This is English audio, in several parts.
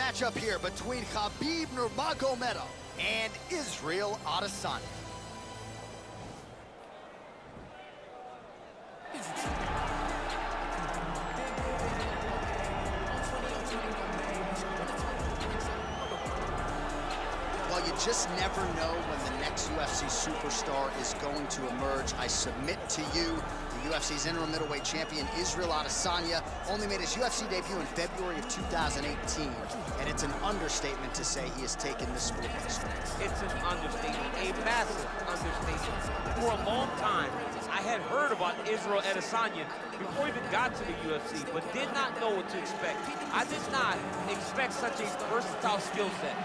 matchup here between Khabib Nurmagomedov and Israel Adesanya. Well, you just never know when the next UFC superstar is going to emerge. I submit to you, the UFC's interim middleweight champion, Israel Adesanya, only made his UFC debut in February of 2018, and it's an understatement to say he has taken the sport by storm. It's an understatement, a massive understatement. For a long time, I had heard about Israel Adesanya before he even got to the UFC, but did not know what to expect. I did not expect such a versatile skill set.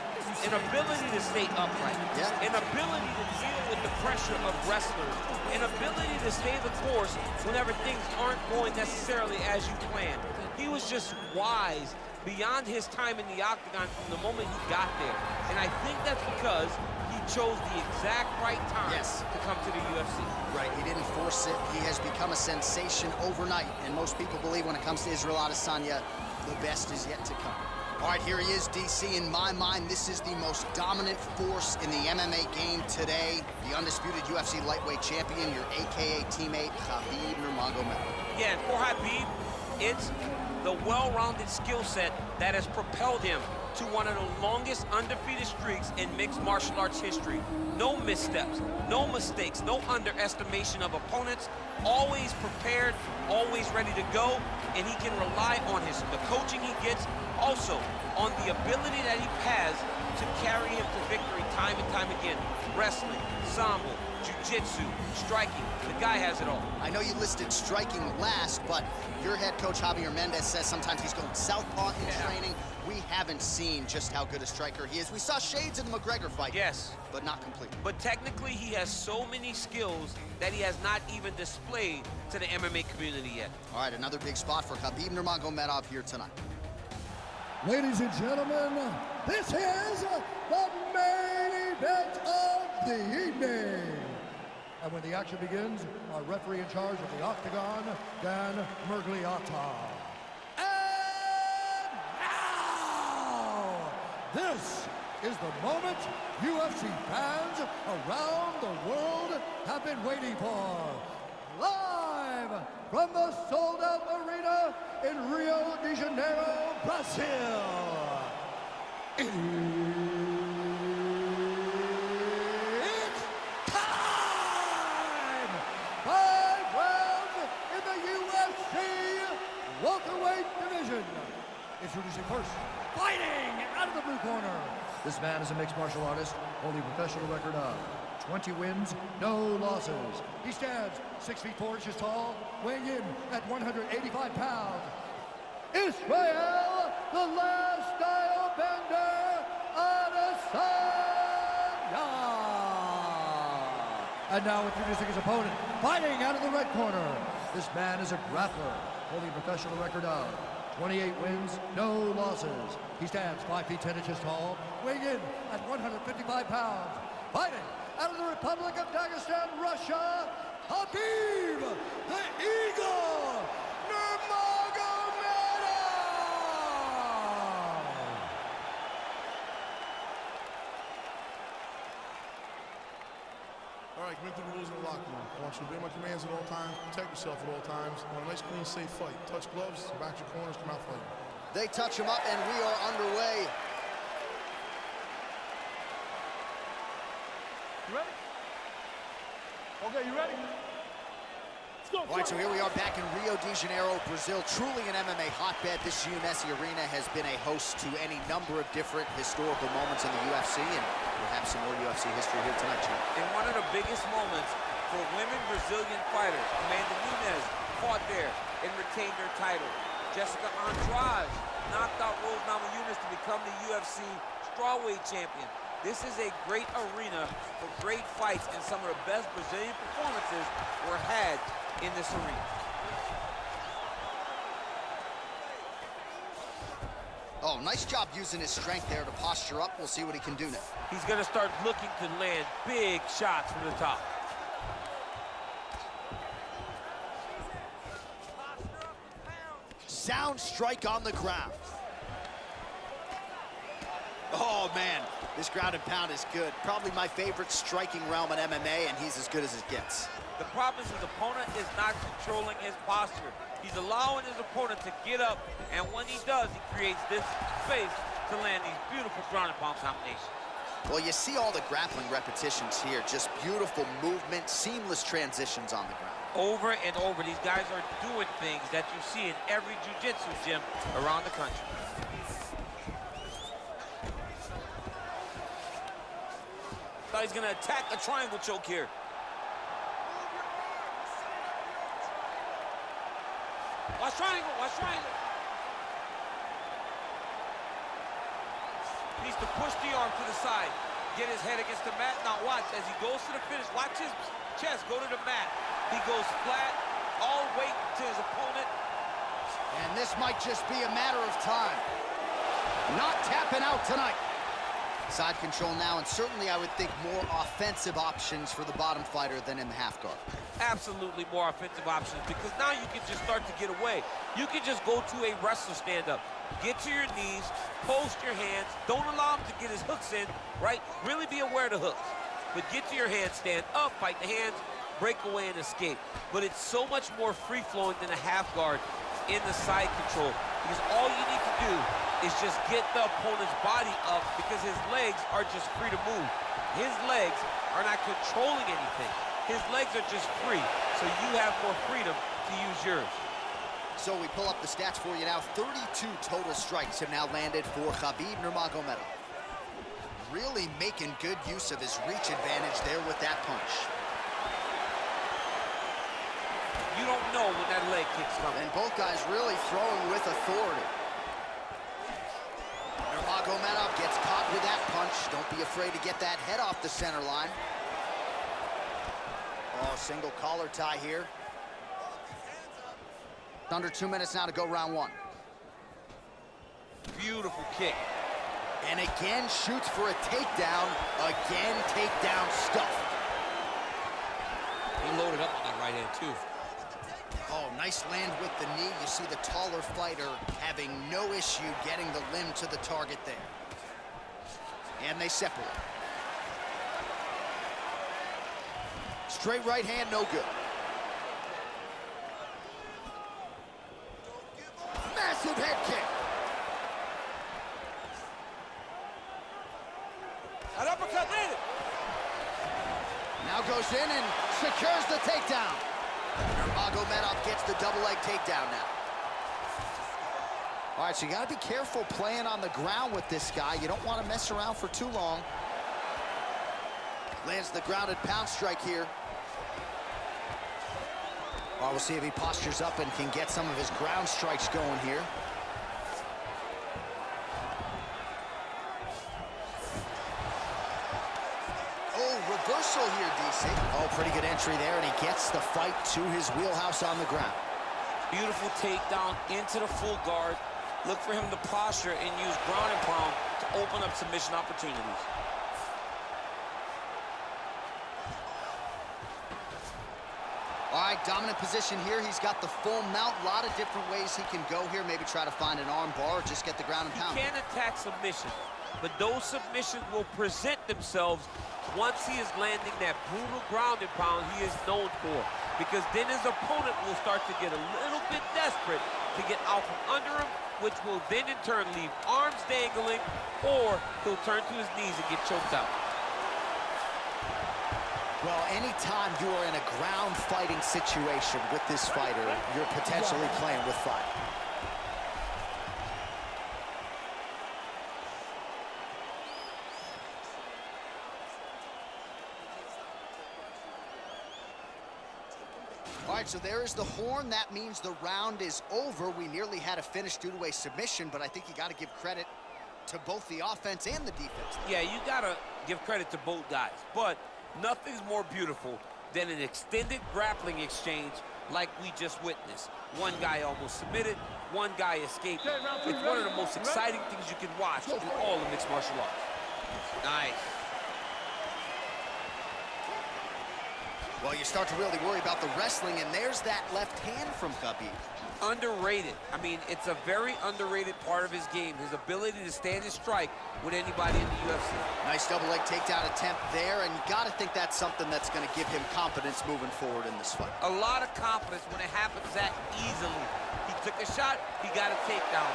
An ability to stay upright, an ability to deal with the pressure of wrestlers, an ability to stay the course whenever things aren't going necessarily as you planned. He was just wise beyond his time in the octagon from the moment he got there. And I think that's because he chose the exact right time to come to the UFC. Right, he didn't force it. He has become a sensation overnight. And most people believe when it comes to Israel Adesanya, the best is yet to come. All right, here he is, DC. In my mind, this is the most dominant force in the MMA game today. The undisputed UFC lightweight champion, your AKA teammate, Khabib Nurmagomedov. Yeah, and for Khabib, it's the well-rounded skill set that has propelled him to one of the longest undefeated streaks in mixed martial arts history. No missteps, no mistakes, no underestimation of opponents, always prepared, always ready to go, and he can rely on the coaching he gets, also on the ability that he has to carry him to victory time and time again. Wrestling, sambo, jiu-jitsu, striking, the guy has it all. I know you listed striking last, but your head coach Javier Mendez says sometimes he's going southpaw in training. We haven't seen just how good a striker he is. We saw shades in the McGregor fight, but not completely. But technically, he has so many skills that he has not even displayed to the MMA community yet. All right, another big spot for Khabib Nurmagomedov here tonight. Ladies and gentlemen, this is the main event of the evening. And when the action begins, our referee in charge of the octagon, Dan Murgliata. And now, this is the moment UFC fans around the world have been waiting for. Live from the sold-out arena in Rio de Janeiro, Brazil. It's time! 5 rounds in the UFC welterweight division. Introducing first, fighting out of the blue corner. This man is a mixed martial artist, holding a professional record of 20 wins, no losses. He stands 6 feet 4 inches tall, weighing in at 185 pounds. Israel, the last style bender, Adesanya. And now introducing his opponent, fighting out of the red corner. This man is a grappler, holding a professional record of 28 wins, no losses. He stands 5 feet 10 inches tall, weighing in at 155 pounds. Fighting out of the Republic of Dagestan, Russia, Khabib, the Eagle, Nurmagomedov! All right, commit to the rules of the locker room. I want you to obey my commands at all times, protect yourself at all times. I want a nice, clean, safe fight. Touch gloves, back your corners, come out fighting. They touch him up, and we are underway. You ready? Okay, you ready? Let's go. All right, so here we are back in Rio de Janeiro, Brazil. Truly an MMA hotbed. This UMSI arena has been a host to any number of different historical moments in the UFC, and we'll have some more UFC history here tonight, Chief. And one of the biggest moments for women Brazilian fighters. Amanda Nunes fought there and retained her title. Jessica Andrade knocked out Rose Namajunas to become the UFC strawweight champion. This is a great arena for great fights, and some of the best Brazilian performances were had in this arena. Oh, nice job using his strength there to posture up. We'll see what he can do now. He's going to start looking to land big shots from the top. Sound strike on the ground. Oh, man, this ground and pound is good. Probably my favorite striking realm in MMA, and he's as good as it gets. The problem is his opponent is not controlling his posture. He's allowing his opponent to get up, and when he does, he creates this space to land these beautiful ground and pound combinations. Well, you see all the grappling repetitions here. Just beautiful movement, seamless transitions on the ground. Over and over, these guys are doing things that you see in every jiu-jitsu gym around the country. Thought he's gonna attack a triangle choke here. Watch triangle, watch triangle. Needs to push the arm to the side. Get his head against the mat. Now watch, as he goes to the finish, watch his chest go to the mat. He goes flat, all weight to his opponent. And this might just be a matter of time. Not tapping out tonight. Side control now, and certainly I would think more offensive options for the bottom fighter than in the half guard. Absolutely more offensive options, because now you can just start to get away. You can just go to a wrestler stand-up. Get to your knees, post your hands, don't allow him to get his hooks in, right? Really be aware of the hooks. But get to your hands, stand up, fight the hands, break away and escape. But it's so much more free-flowing than a half guard in the side control, because all you need to do is just get the opponent's body up, because his legs are just free to move. His legs are not controlling anything. His legs are just free, so you have more freedom to use yours. So we pull up the stats for you now. 32 total strikes have now landed for Khabib Nurmagomedov. Really making good use of his reach advantage there with that punch. You don't know when that leg kick's coming. And both guys really throwing with authority. Nurmagomedov gets caught with that punch. Don't be afraid to get that head off the center line. Oh, single collar tie here. Under 2 minutes now to go round one. Beautiful kick. And again shoots for a takedown. Again takedown stuff. He loaded up on that right hand too. Oh, nice land with the knee. You see the taller fighter having no issue getting the limb to the target there. And they separate. Straight right hand, no good. Massive head kick. That uppercut landed. Now goes in and secures the takedown. Nurmagomedov gets the double leg takedown now. All right, so you got to be careful playing on the ground with this guy. You don't want to mess around for too long. Lands the grounded pound strike here. All right, we'll see if he postures up and can get some of his ground strikes going here. Oh, reversal here, DC. Oh, pretty good entry there, and he gets the fight to his wheelhouse on the ground. Beautiful takedown into the full guard. Look for him to posture and use ground and pound to open up submission opportunities. All right, dominant position here. He's got the full mount. A lot of different ways he can go here. Maybe try to find an arm bar or just get the ground and pound. He can attack submission, but those submissions will present themselves once he is landing that brutal ground and pound he is known for. Because then his opponent will start to get a little bit desperate to get out from under him, which will then in turn leave arms dangling, or he'll turn to his knees and get choked out. Well, anytime you are in a ground fighting situation with this fighter, you're potentially playing with fire. All right, so there is the horn. That means the round is over. We nearly had a finish due to a submission, but I think you got to give credit to both the offense and the defense. Yeah, you got to give credit to both guys, but nothing's more beautiful than an extended grappling exchange like we just witnessed. One guy almost submitted, one guy escaped. It's one of the most exciting things you can watch in all of mixed martial arts. Nice. Well, you start to really worry about the wrestling, and there's that left hand from Khabib. Underrated. I mean, it's a very underrated part of his game, his ability to stand and strike with anybody in the UFC. Nice double leg takedown attempt there, and you got to think that's something that's going to give him confidence moving forward in this fight. A lot of confidence when it happens that easily. He took a shot, he got a takedown.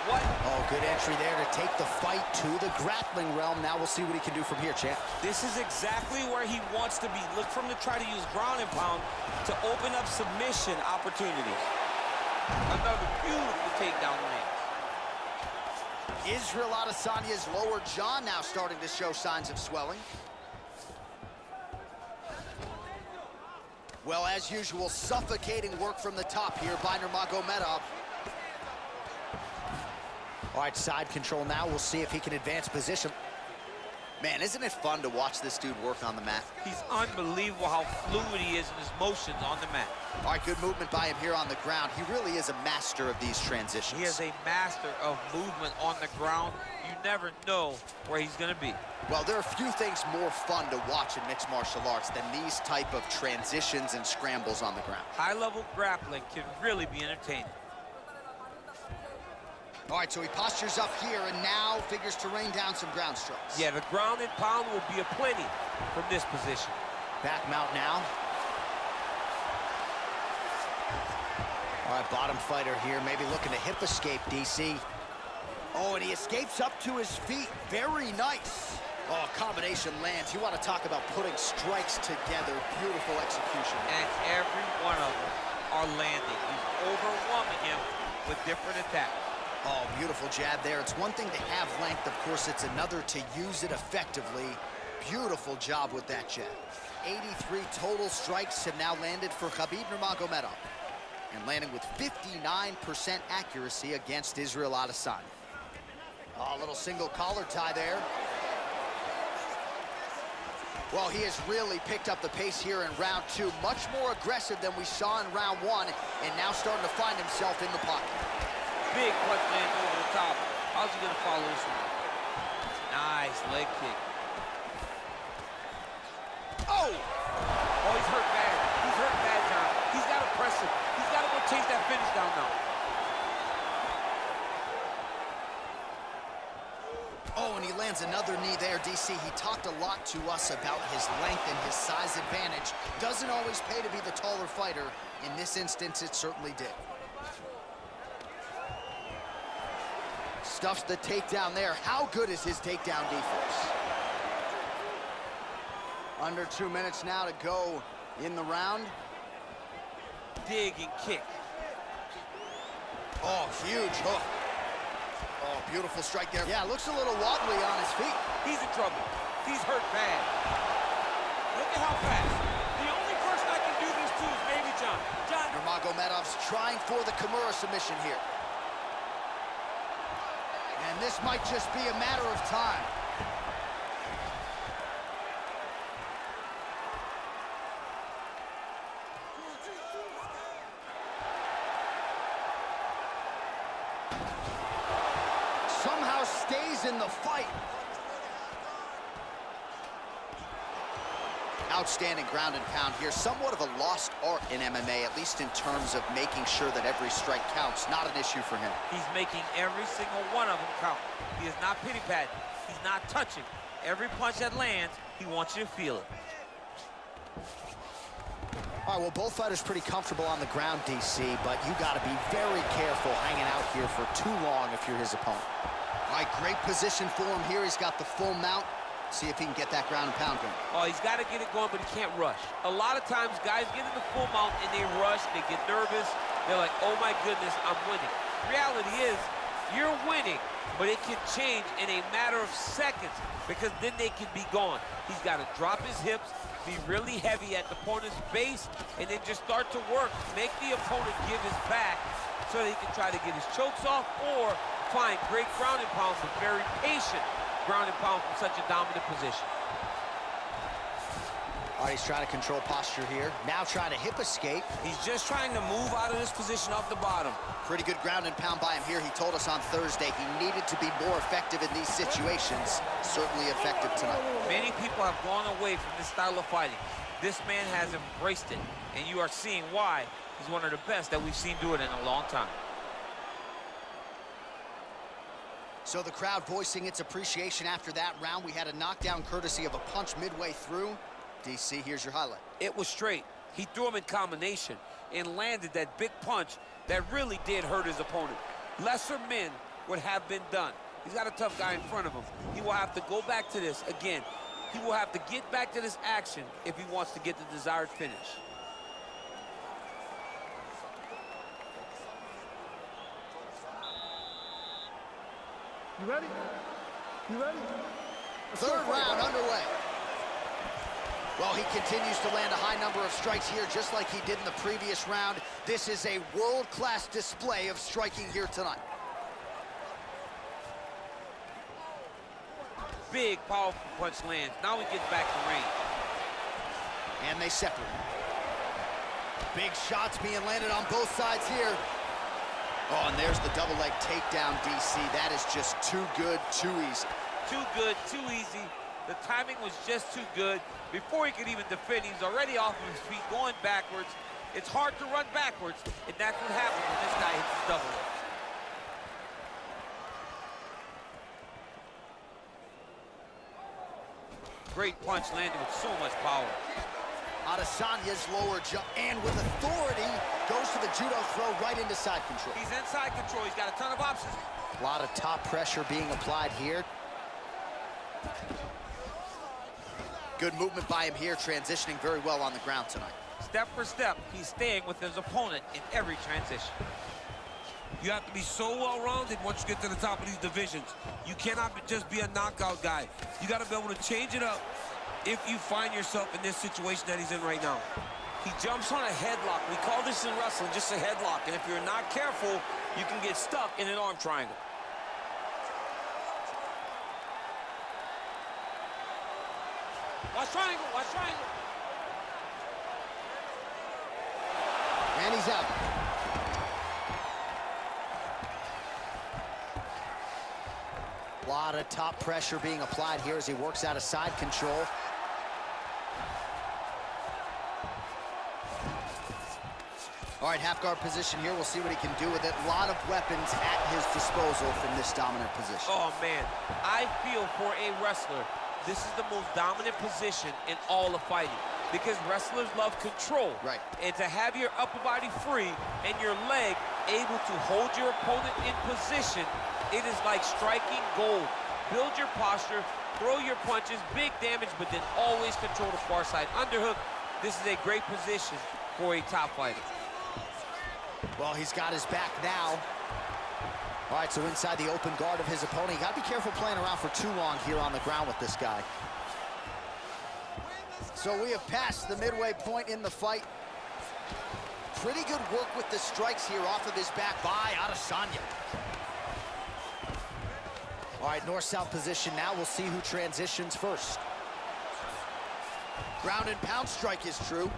What? Oh, good entry there to take the fight to the grappling realm. Now we'll see what he can do from here, champ. This is exactly where he wants to be. Look for him to try to use ground and pound to open up submission opportunities. Another beautiful takedown range. Israel Adesanya's lower jaw now starting to show signs of swelling. Well, as usual, suffocating work from the top here by Nurmagomedov. All right, side control now. We'll see if he can advance position. Man, isn't it fun to watch this dude work on the mat? He's unbelievable how fluid he is in his motions on the mat. All right, good movement by him here on the ground. He really is a master of these transitions. He is a master of movement on the ground. You never know where he's going to be. Well, there are few things more fun to watch in mixed martial arts than these type of transitions and scrambles on the ground. High-level grappling can really be entertaining. All right, so he postures up here and now figures to rain down some ground strikes. Yeah, the ground and pound will be aplenty from this position. Back mount now. All right, bottom fighter here, maybe looking to hip escape, DC. Oh, and he escapes up to his feet. Very nice. Oh, combination lands. You want to talk about putting strikes together. Beautiful execution. And every one of them are landing. He's overwhelming him with different attacks. Oh, beautiful jab there. It's one thing to have length, of course, it's another to use it effectively. Beautiful job with that jab. 83 total strikes have now landed for Khabib Nurmagomedov, and landing with 59% accuracy against Israel Adesanya. Oh, a little single collar tie there. Well, he has really picked up the pace here in round two. Much more aggressive than we saw in round one, and now starting to find himself in the pocket. Big punch lands over the top. How's he going to follow this one? Nice leg kick. Oh! Oh, he's hurt bad. He's hurt bad, John. He's got to press him. He's got to go chase that finish down now. Oh, and he lands another knee there, DC. He talked a lot to us about his length and his size advantage. Doesn't always pay to be the taller fighter. In this instance, it certainly did. Stuffs the takedown there. How good is his takedown defense? Under 2 minutes now to go in the round. Dig and kick. Oh, huge hook. Oh, beautiful strike there. Yeah, looks a little wobbly on his feet. He's in trouble. He's hurt bad. Look at how fast. The only person I can do this to is maybe John. Nurmagomedov's trying for the Kimura submission here. And this might just be a matter of time. Somehow stays in the fight. Outstanding ground and pound here. Somewhat of a lost art in MMA, at least in terms of making sure that every strike counts. Not an issue for him. He's making every single one of them count. He is not pity-patting. He's not touching. Every punch that lands, he wants you to feel it. All right, well, both fighters pretty comfortable on the ground, DC, but you got to be very careful hanging out here for too long if you're his opponent. All right, great position for him here. He's got the full mount. See if he can get that ground and pound going. Oh, he's got to get it going, but he can't rush. A lot of times, guys get in the full mount and they rush, they get nervous. They're like, oh my goodness, I'm winning. Reality is, you're winning, but it can change in a matter of seconds because then they can be gone. He's got to drop his hips, be really heavy at the opponent's base, and then just start to work. Make the opponent give his back so that he can try to get his chokes off or find great ground and pound, but very patient ground and pound from such a dominant position. All right, he's trying to control posture here. Now trying to hip escape. He's just trying to move out of this position off the bottom. Pretty good ground and pound by him here. He told us on Thursday he needed to be more effective in these situations. Certainly effective tonight. Many people have gone away from this style of fighting. This man has embraced it, and you are seeing why he's one of the best that we've seen do it in a long time. So the crowd voicing its appreciation after that round. We had a knockdown courtesy of a punch midway through. DC, here's your highlight. It was straight. He threw him in combination and landed that big punch that really did hurt his opponent. Lesser men would have been done. He's got a tough guy in front of him. He will have to go back to this again. He will have to get back to this action if he wants to get the desired finish. You ready? You ready? Third round underway. Well, he continues to land a high number of strikes here, just like he did in the previous round. This is a world-class display of striking here tonight. Big, powerful punch lands. Now he gets back to range. And they separate. Big shots being landed on both sides here. Oh, and there's the double leg takedown, DC. That is just too good, too easy. Too good, too easy. The timing was just too good. Before he could even defend, he's already off of his feet, going backwards. It's hard to run backwards, and that's what happens when this guy hits his double leg. Great punch landed with so much power. Adesanya's lower jump, and with authority, goes to the judo throw right into side control. He's inside control. He's got a ton of options. A lot of top pressure being applied here. Good movement by him here, transitioning very well on the ground tonight. Step for step, he's staying with his opponent in every transition. You have to be so well-rounded once you get to the top of these divisions. You cannot just be a knockout guy. You got to be able to change it up if you find yourself in this situation that he's in right now. He jumps on a headlock. We call this in wrestling just a headlock. And if you're not careful, you can get stuck in an arm triangle. Watch triangle, watch triangle. And he's out. A lot of top pressure being applied here as he works out of side control. All right, half guard position here. We'll see what he can do with it. A lot of weapons at his disposal from this dominant position. Oh, man. I feel for a wrestler, this is the most dominant position in all of fighting because wrestlers love control. Right. And to have your upper body free and your leg able to hold your opponent in position, it is like striking gold. Build your posture, throw your punches, big damage, but then always control the far side underhook. This is a great position for a top fighter. Well, he's got his back now. All right, so inside the open guard of his opponent. You got to be careful playing around for too long here on the ground with this guy. So we have passed the midway point in the fight. Pretty good work with the strikes here off of his back by Adesanya. All right, north-south position now. We'll see who transitions first. Ground and pound strike is true.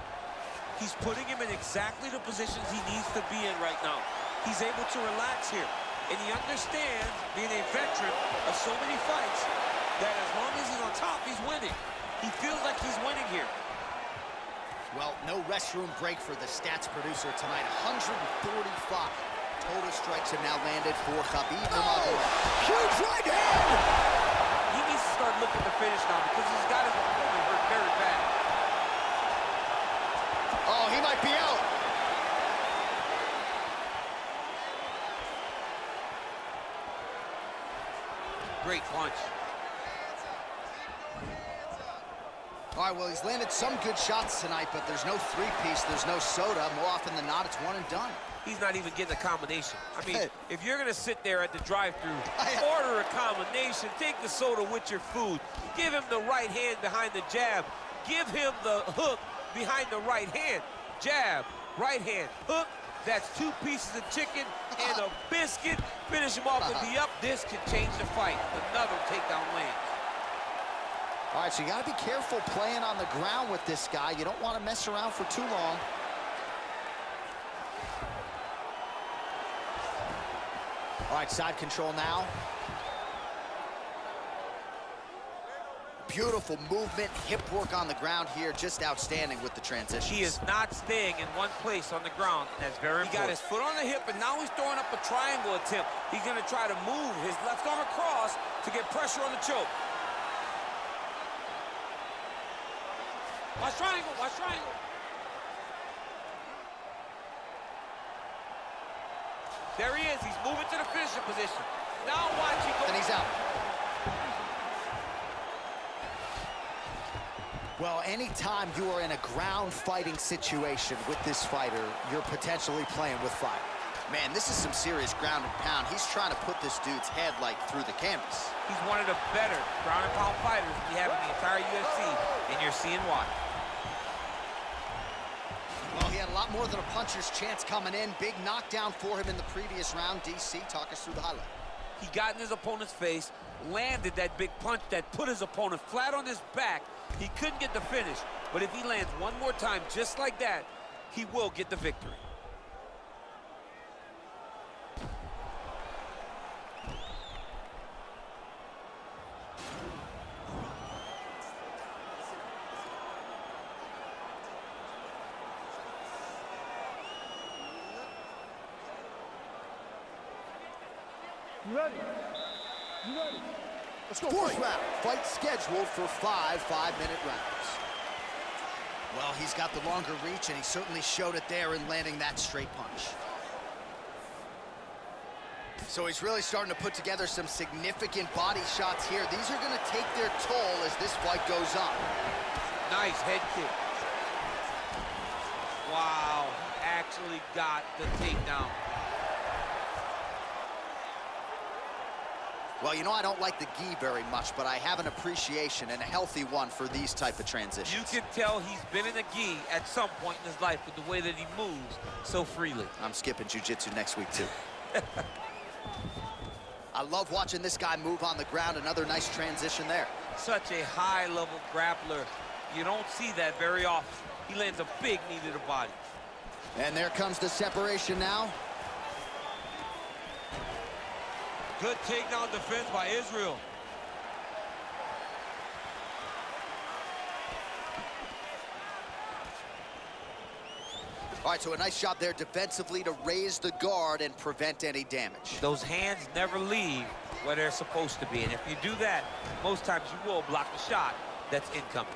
He's putting him in exactly the positions he needs to be in right now. He's able to relax here. And he understands, being a veteran of so many fights, that as long as he's on top, he's winning. He feels like he's winning here. Well, no restroom break for the stats producer tonight. 145 total strikes have now landed for Khabib Nurmagomedov. Huge right hand! He needs to start looking to finish now because he's got his opponent hurt very bad. Oh, he might be out. Great punch. All right, well, he's landed some good shots tonight, but there's no three-piece, there's no soda. More often than not, it's one and done. He's not even getting a combination. I mean, if you're gonna sit there at the drive-thru, I- order a combination, take the soda with your food, give him the right hand behind the jab, give him the hook behind the right hand. Jab, right hand, hook. That's 2 pieces of chicken and a biscuit. Finish him off with the up. This can change the fight. Another takedown lands. All right, so you got to be careful playing on the ground with this guy. You don't want to mess around for too long. All right, side control now. Beautiful movement, hip work on the ground here, just outstanding with the transitions. He is not staying in one place on the ground. That's very important. He got his foot on the hip, and now he's throwing up a triangle attempt. He's going to try to move his left arm across to get pressure on the choke. Watch triangle, watch triangle. There he is. He's moving to the finishing position. Now watch him go. And he's out. Well, anytime you are in a ground fighting situation with this fighter, you're potentially playing with fire. Man, this is some serious ground and pound. He's trying to put this dude's head, like, through the canvas. He's one of the better ground and pound fighters we have in the entire UFC, and you're seeing why. Well, he had a lot more than a puncher's chance coming in. Big knockdown for him in the previous round. DC, talk us through the highlight. He got in his opponent's face, landed that big punch that put his opponent flat on his back. He couldn't get the finish, but if he lands one more time just like that, he will get the victory. You ready? You ready? Let's go. Fourth round. Fight scheduled for 5 5-minute rounds. Well, he's got the longer reach, and he certainly showed it there in landing that straight punch. So he's really starting to put together some significant body shots here. These are going to take their toll as this fight goes on. Nice head kick. Wow, actually got the takedown. Well, you know, I don't like the gi very much, but I have an appreciation, and a healthy one, for these type of transitions. You can tell he's been in a gi at some point in his life with the way that he moves so freely. I'm skipping jiu-jitsu next week, too. I love watching this guy move on the ground. Another nice transition there. Such a high-level grappler. You don't see that very often. He lands a big knee to the body. And there comes the separation now. Good takedown defense by Israel. All right, so a nice job there defensively to raise the guard and prevent any damage. Those hands never leave where they're supposed to be. And if you do that, most times you will block the shot that's incoming.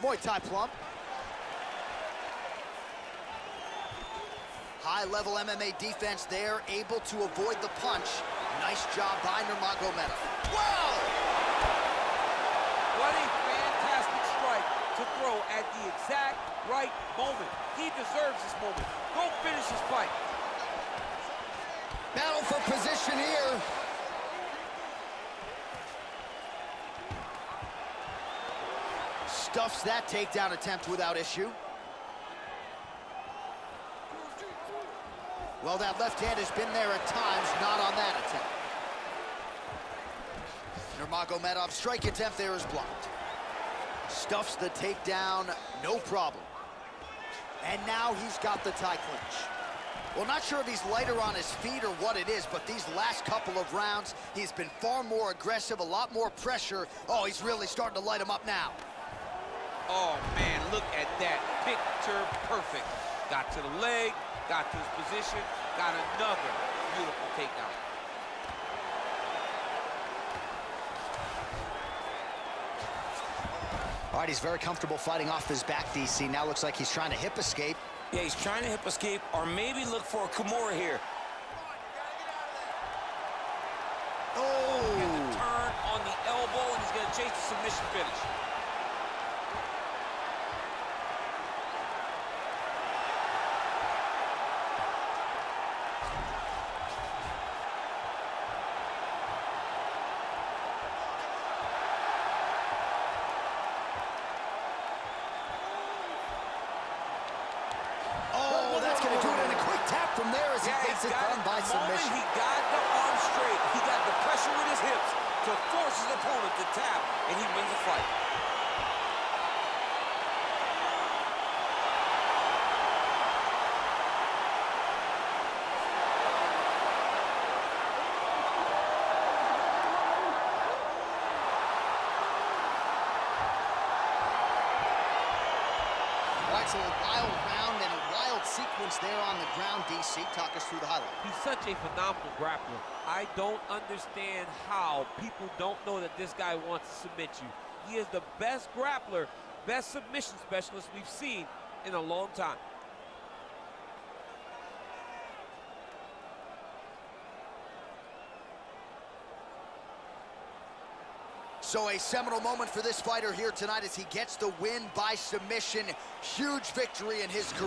Muay Thai plump. High-level MMA defense there, able to avoid the punch. Nice job by Nurmagomedov. Wow! What a fantastic strike to throw at the exact right moment. He deserves this moment. Go finish his fight. Battle for position here. Stuffs that takedown attempt without issue. Well, that left hand has been there at times, not on that attempt. Nurmagomedov's strike attempt there is blocked. Stuffs the takedown, no problem. And now he's got the tie clinch. Well, not sure if he's lighter on his feet or what it is, but these last couple of rounds, he's been far more aggressive, a lot more pressure. Oh, he's really starting to light him up now. Oh, man, look at that. Picture perfect. Got to the leg, got to his position, got another beautiful takedown. All right, he's very comfortable fighting off his back, DC. Now looks like he's trying to hip escape. Yeah, he's trying to hip escape or maybe look for a Kimura here. Oh! Gonna turn on the elbow and he's gonna chase the submission finish. From there as he gets it done by submission. He got the arm straight. He got the pressure with his hips to force his opponent to tap, and he wins the fight. It's a wild round and a wild sequence there on the ground, DC. Talk us through the highlight. He's such a phenomenal grappler. I don't understand how people don't know that this guy wants to submit you. He is the best grappler, best submission specialist we've seen in a long time. So a seminal moment for this fighter here tonight as he gets the win by submission. Huge victory in his career.